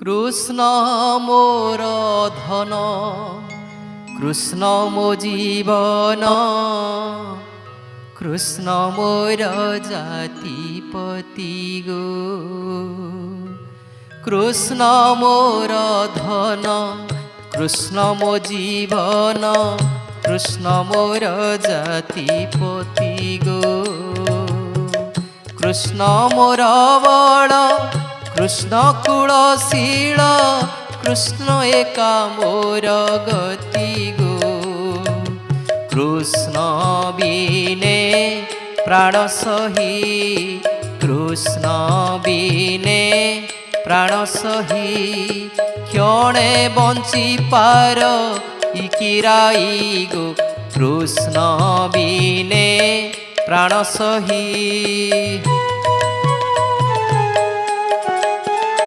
কৃষ্ণ মোর ধন, কৃষ্ণ মো জীবন, কৃষ্ণ মোর জাতিপতি গো। কৃষ্ণ মোর ধন, কৃষ্ণ মো জীবন, কৃষ্ণ মোর জাতিপতি গো। কৃষ্ণ মোর বল, কৃষ্ণ কুলশীল, কৃষ্ণ একা মোর গতি গো। কৃষ্ণ বিনে প্রাণ সহি, কৃষ্ণ বিনে প্রাণ সহি, ক্ষণে বঞ্চি পার ইকিরাই গো। কৃষ্ণ বিনে প্রাণ সহি।